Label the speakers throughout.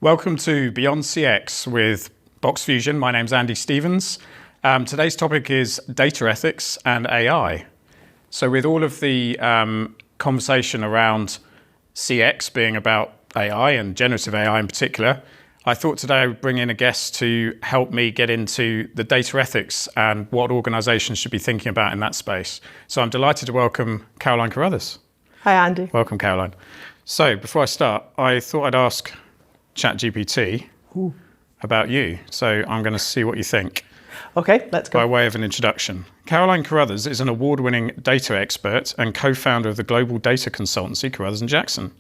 Speaker 1: Welcome to Beyond CX with Box Fusion. My name's Andy Stevens. Today's topic is data ethics and AI. So with all of the conversation around CX being about AI and generative AI in particular, I thought today I would bring in a guest to help me get into the data ethics and what organizations should be thinking about in that space. So I'm delighted to welcome Caroline Carruthers.
Speaker 2: Hi, Andy.
Speaker 1: Welcome, Caroline. So before I start, I thought I'd ask ChatGPT about you. So I'm going to see what you think.
Speaker 2: Okay, let's go.
Speaker 1: By way of an introduction, Caroline Carruthers is an award-winning data expert and co-founder of the global data consultancy Carruthers & Jackson.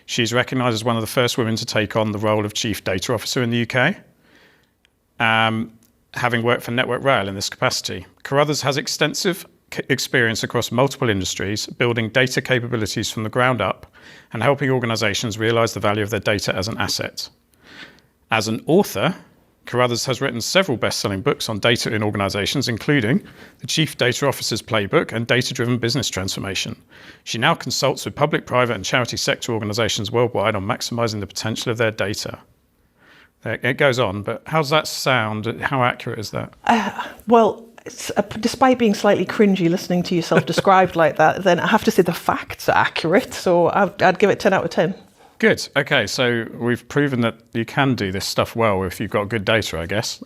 Speaker 1: She's recognised as one of the first women to take on the role of Chief Data Officer in the UK, having worked for Network Rail in this capacity. Carruthers has extensive experience across multiple industries, building data capabilities from the ground up and helping organisations realise the value of their data as an asset. As an author, Carruthers has written several best-selling books on data in organisations, including The Chief Data Officer's Playbook and Data-Driven Business Transformation. She now consults with public, private and charity sector organisations worldwide on maximising the potential of their data. It goes on, but how does that sound? How accurate is that?
Speaker 2: Despite being slightly cringy listening to yourself described like that, then I have to say the facts are accurate, so I'd give it 10 out of 10.
Speaker 1: Good. Okay, so we've proven that you can do this stuff well if you've got good data, I guess.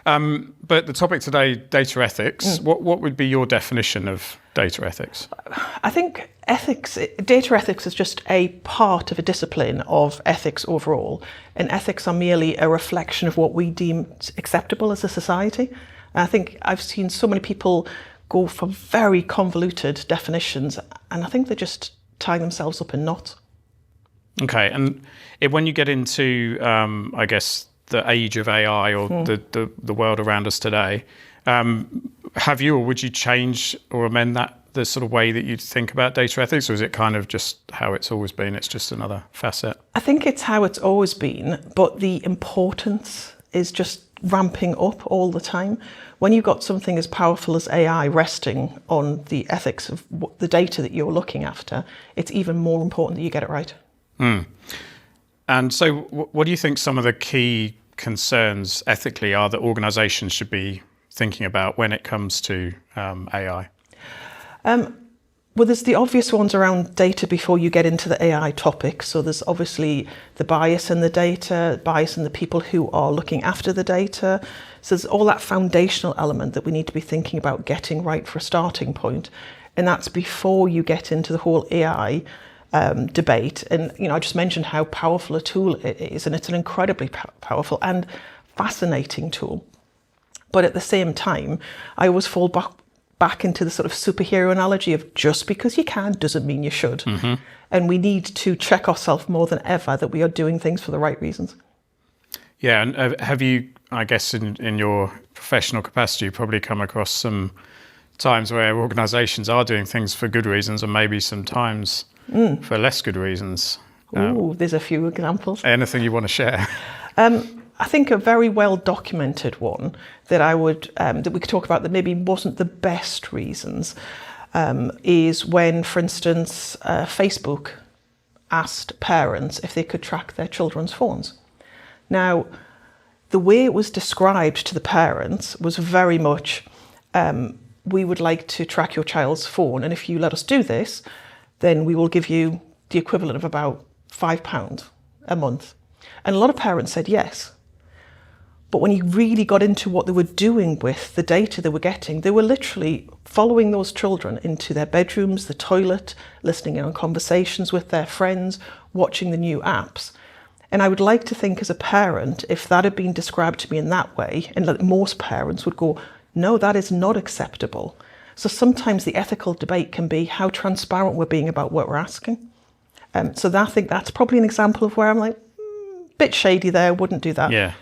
Speaker 1: But the topic today, data ethics. What would be your definition of data ethics?
Speaker 2: I think data ethics is just a part of a discipline of ethics overall. And ethics are merely a reflection of what we deem acceptable as a society. And I think I've seen so many people go for very convoluted definitions, and I think they just tie themselves up in knots.
Speaker 1: Okay, and when you get into, I guess, the age of AI or the world around us today, have you or would you change or amend the sort of way that you think about data ethics, or is it kind of just how it's always been? It's just another facet? I
Speaker 2: think it's how it's always been, but the importance is just ramping up all the time. When you've got something as powerful as AI resting on the ethics of the data that you're looking after, it's even more important that you get it right.
Speaker 1: And so what do you think some of the key concerns ethically are that organisations should be thinking about when it comes to AI?
Speaker 2: Well, there's the obvious ones around data before you get into the AI topic. So there's obviously the bias in the data, bias in the people who are looking after the data. So there's all that foundational element that we need to be thinking about getting right for a starting point. And that's before you get into the whole AI debate. And, I just mentioned how powerful a tool it is, and it's an incredibly powerful and fascinating tool. But at the same time, I always fall back into the sort of superhero analogy of just because you can doesn't mean you should. And we need to check ourselves more than ever that we are doing things for the right reasons.
Speaker 1: Yeah, and have you, I guess, in your professional capacity, you probably come across some times where organisations are doing things for good reasons and maybe sometimes for less good reasons.
Speaker 2: There's a few examples.
Speaker 1: Anything you want to share?
Speaker 2: I think a very well documented one that that we could talk about that maybe wasn't the best reasons is when, for instance, Facebook asked parents if they could track their children's phones. Now, the way it was described to the parents was very much, we would like to track your child's phone, and if you let us do this, then we will give you the equivalent of about £5 a month. And a lot of parents said yes. But when you really got into what they were doing with the data they were getting, they were literally following those children into their bedrooms, the toilet, listening in on conversations with their friends, watching the new apps. And I would like to think as a parent, if that had been described to me in that way, and that most parents would go, no, that is not acceptable. So sometimes the ethical debate can be how transparent we're being about what we're asking. So I think that's probably an example of where I'm like, bit shady there, wouldn't do that.
Speaker 1: Yeah.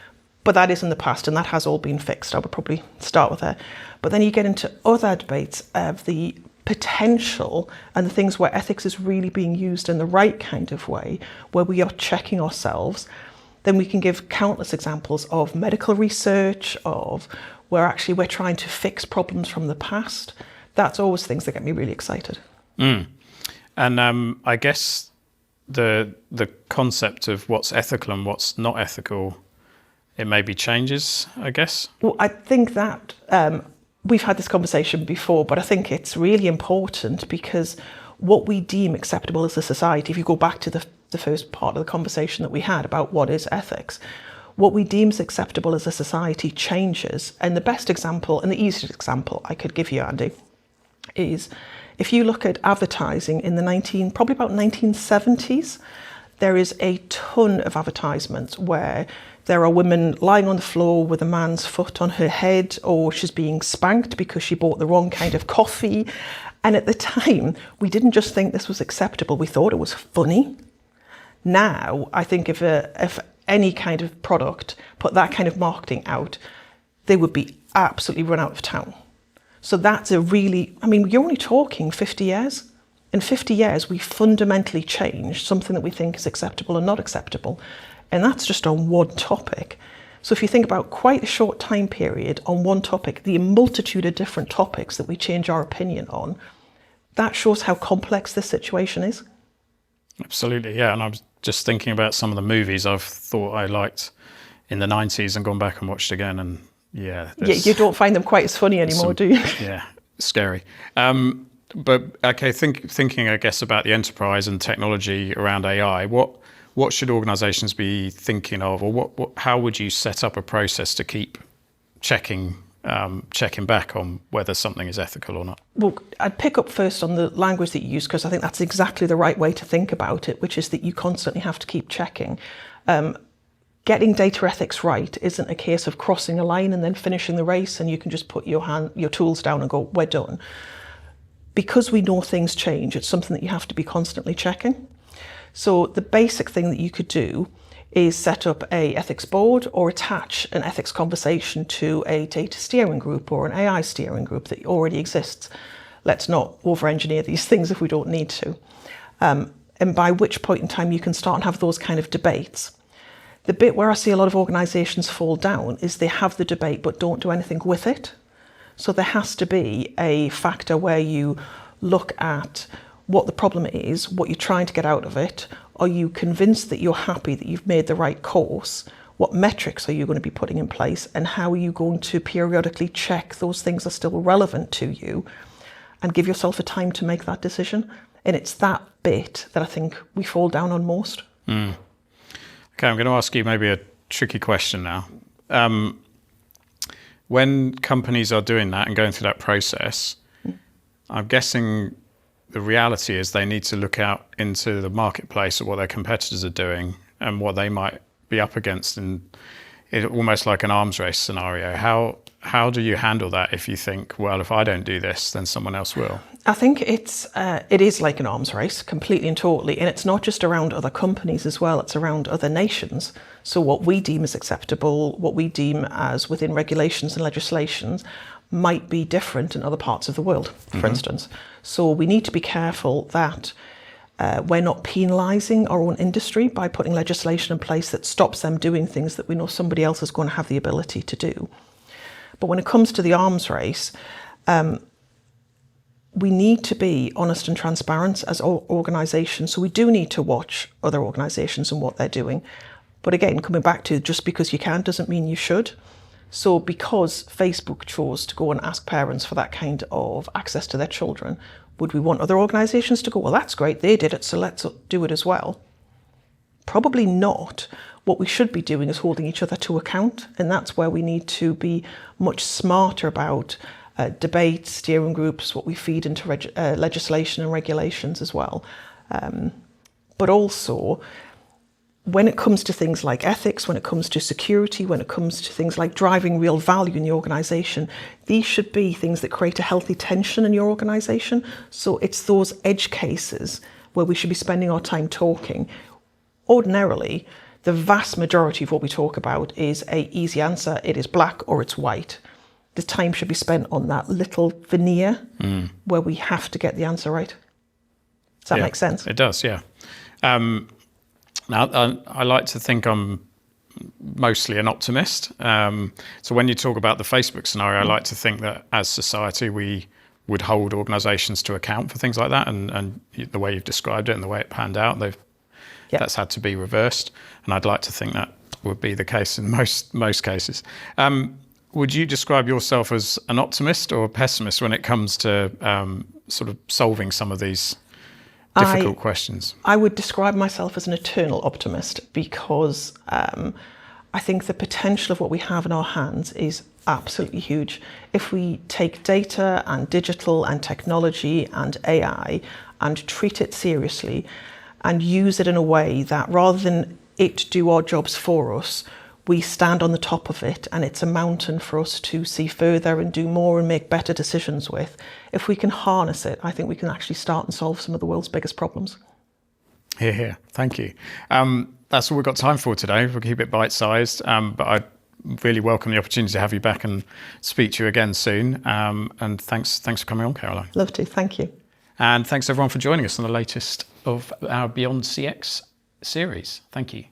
Speaker 2: But that is in the past, and that has all been fixed. I would probably start with that. But then you get into other debates of the potential and the things where ethics is really being used in the right kind of way, where we are checking ourselves. Then we can give countless examples of medical research, of where actually we're trying to fix problems from the past. That's always things that get me really excited.
Speaker 1: And I guess the concept of what's ethical and what's not ethical, it maybe changes, I guess?
Speaker 2: Well, I think that we've had this conversation before, but I think it's really important because what we deem acceptable as a society, if you go back to the first part of the conversation that we had about what is ethics, what we deem as acceptable as a society changes. And the best example and the easiest example I could give you, Andy, is if you look at advertising in the probably about 1970s, there is a ton of advertisements where there are women lying on the floor with a man's foot on her head, or she's being spanked because she bought the wrong kind of coffee. And at the time, we didn't just think this was acceptable, we thought it was funny. Now, I think if any kind of product put that kind of marketing out, they would be absolutely run out of town. So that's you're only talking 50 years. In 50 years, we fundamentally changed something that we think is acceptable and not acceptable. And that's just on one topic. So if you think about quite a short time period on one topic, the multitude of different topics that we change our opinion on, that shows how complex this situation is.
Speaker 1: Absolutely, yeah. And I was just thinking about some of the movies I've thought I liked in the 90s and gone back and watched again. And yeah,
Speaker 2: you don't find them quite as funny anymore, do you?
Speaker 1: Yeah, scary. But okay, thinking, I guess, about the enterprise and technology around AI, what should organizations be thinking of, or how would you set up a process to keep checking back on whether something is ethical or not?
Speaker 2: Well, I'd pick up first on the language that you use, because I think that's exactly the right way to think about it, which is that you constantly have to keep checking. Getting data ethics right isn't a case of crossing a line and then finishing the race and you can just put your tools down and go, we're done. Because we know things change, it's something that you have to be constantly checking. So the basic thing that you could do is set up a ethics board or attach an ethics conversation to a data steering group or an AI steering group that already exists. Let's not over-engineer these things if we don't need to. And by which point in time you can start and have those kind of debates. The bit where I see a lot of organisations fall down is they have the debate but don't do anything with it. So there has to be a factor where you look at what the problem is, what you're trying to get out of it. Are you convinced that you're happy that you've made the right course? What metrics are you going to be putting in place? And how are you going to periodically check those things are still relevant to you and give yourself a time to make that decision? And it's that bit that I think we fall down on most.
Speaker 1: Mm. Okay, I'm going to ask you maybe a tricky question now. When companies are doing that and going through that process, I'm guessing the reality is they need to look out into the marketplace at what their competitors are doing and what they might be up against, and it's almost like an arms race scenario. How do you handle that if you think, well, if I don't do this, then someone else will?
Speaker 2: I think it is like an arms race, completely and totally. And it's not just around other companies as well, it's around other nations. So what we deem as acceptable, what we deem as within regulations and legislations might be different in other parts of the world, for instance. So we need to be careful that we're not penalising our own industry by putting legislation in place that stops them doing things that we know somebody else is going to have the ability to do. But when it comes to the arms race, we need to be honest and transparent as organisations. So we do need to watch other organisations and what they're doing. But again, coming back to just because you can doesn't mean you should. So because Facebook chose to go and ask parents for that kind of access to their children, would we want other organisations to go, well, that's great, they did it, so let's do it as well? Probably not. What we should be doing is holding each other to account, and that's where we need to be much smarter about debates, steering groups, what we feed into legislation and regulations as well. But also, when it comes to things like ethics, when it comes to security, when it comes to things like driving real value in the organisation, these should be things that create a healthy tension in your organisation. So it's those edge cases where we should be spending our time talking. Ordinarily, the vast majority of what we talk about is an easy answer. It is black or it's white. The time should be spent on that little veneer where we have to get the answer right. Does that make sense?
Speaker 1: It does, yeah. Now, I like to think I'm mostly an optimist. So when you talk about the Facebook scenario, I like to think that as society, we would hold organisations to account for things like that. And the way you've described it and the way it panned out,
Speaker 2: Yeah.
Speaker 1: that's had to be reversed. And I'd like to think that would be the case in most cases. Would you describe yourself as an optimist or a pessimist when it comes to sort of solving some of these difficult questions?
Speaker 2: I would describe myself as an eternal optimist because I think the potential of what we have in our hands is absolutely huge. If we take data and digital and technology and AI and treat it seriously and use it in a way that rather than it do our jobs for us, we stand on the top of it and it's a mountain for us to see further and do more and make better decisions with. If we can harness it, I think we can actually start and solve some of the world's biggest problems.
Speaker 1: Hear, hear. Thank you. That's all we've got time for today. We'll keep it bite-sized, but I really welcome the opportunity to have you back and speak to you again soon. And thanks for coming on, Caroline.
Speaker 2: Love to. Thank you.
Speaker 1: And thanks everyone for joining us on the latest of our Beyond CX series. Thank you.